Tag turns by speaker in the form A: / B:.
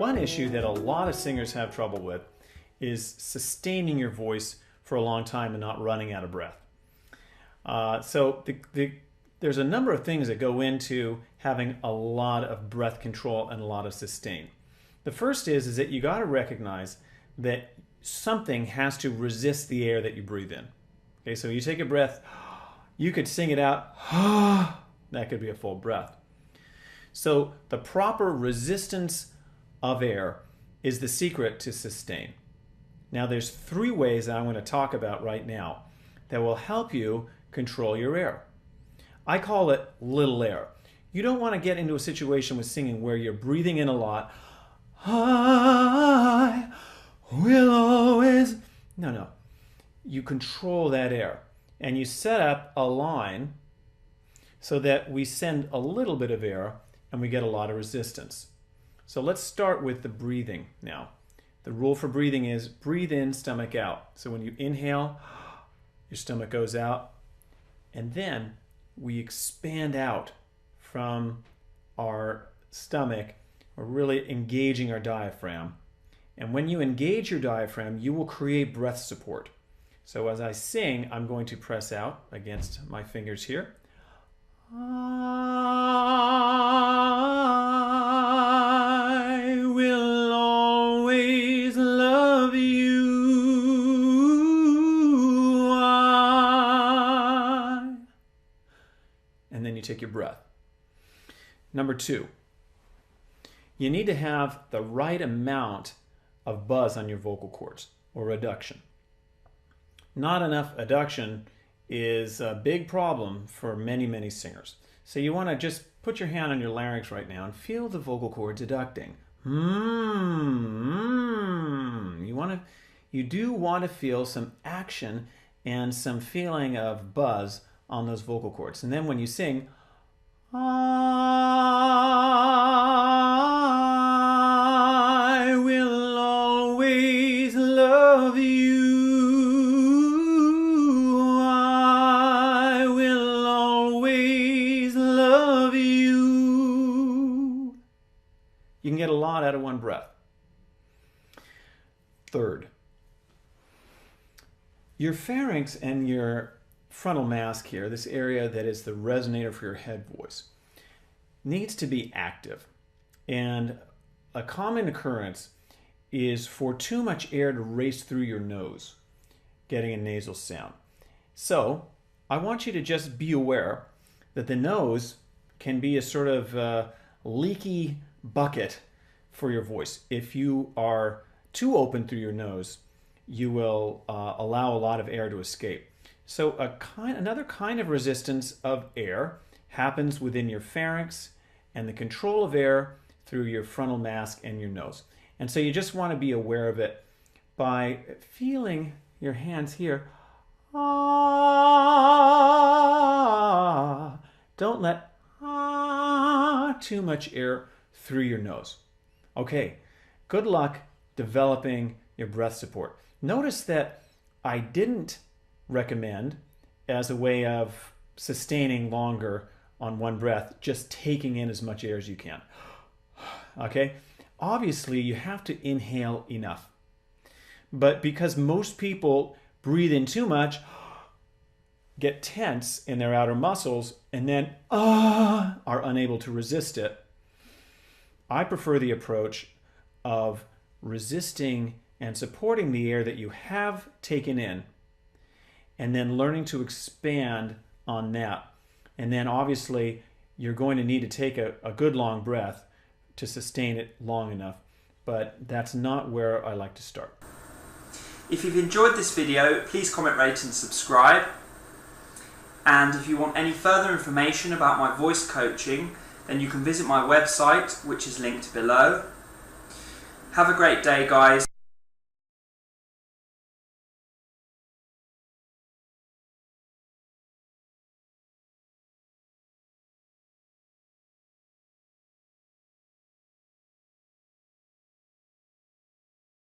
A: One issue that a lot of singers have trouble with is sustaining your voice for a long time and not running out of breath. There's a number of things that go into having a lot of breath control and a lot of sustain. The first is that you got to recognize that something has to resist the air that you breathe in. Okay, so you take a breath, you could sing it out, that could be a full breath. So the proper resistance of air is the secret to sustain. Now there's 3 ways that I'm going to talk about right now that will help you control your air. I call it little air. You don't want to get into a situation with singing where you're breathing in a lot. I will always... No. You control that air. And you set up a line so that we send a little bit of air and we get a lot of resistance. So let's start with the breathing now. The rule for breathing is breathe in, stomach out. So when you inhale, your stomach goes out. And then we expand out from our stomach. We're really engaging our diaphragm. And when you engage your diaphragm, you will create breath support. So as I sing, I'm going to press out against my fingers here. I will always love you. And then you take your breath. Number 2, you need to have the right amount of buzz on your vocal cords, or adduction. Not enough adduction is a big problem for many singers. So you want to just put your hand on your larynx right now and feel the vocal cords adducting. You do want to feel some action and some feeling of buzz on those vocal cords. And then when you sing, I will always love you. I will always love you. You can get a lot out of one breath. Third, your pharynx and your frontal mask here, this area that is the resonator for your head voice, needs to be active. And a common occurrence is for too much air to race through your nose, getting a nasal sound. So I want you to just be aware that the nose can be a sort of leaky bucket for your voice. If you are too open through your nose, you will allow a lot of air to escape. So another kind of resistance of air happens within your pharynx and the control of air through your frontal mask and your nose. And so you just want to be aware of it by feeling your hands here. Don't let too much air through your nose. Okay, good luck developing your breath support. Notice that I didn't recommend, as a way of sustaining longer on one breath, just taking in as much air as you can. Okay? Obviously, you have to inhale enough. But because most people breathe in too much, get tense in their outer muscles, and then are unable to resist it, I prefer the approach of resisting and supporting the air that you have taken in, and then learning to expand on that. And then obviously you're going to need to take a good long breath to sustain it long enough, but that's not where I like to start.
B: If you've enjoyed this video, please comment, rate and subscribe. And if you want any further information about my voice coaching, then you can visit my website, which is linked below. Have a great day, guys.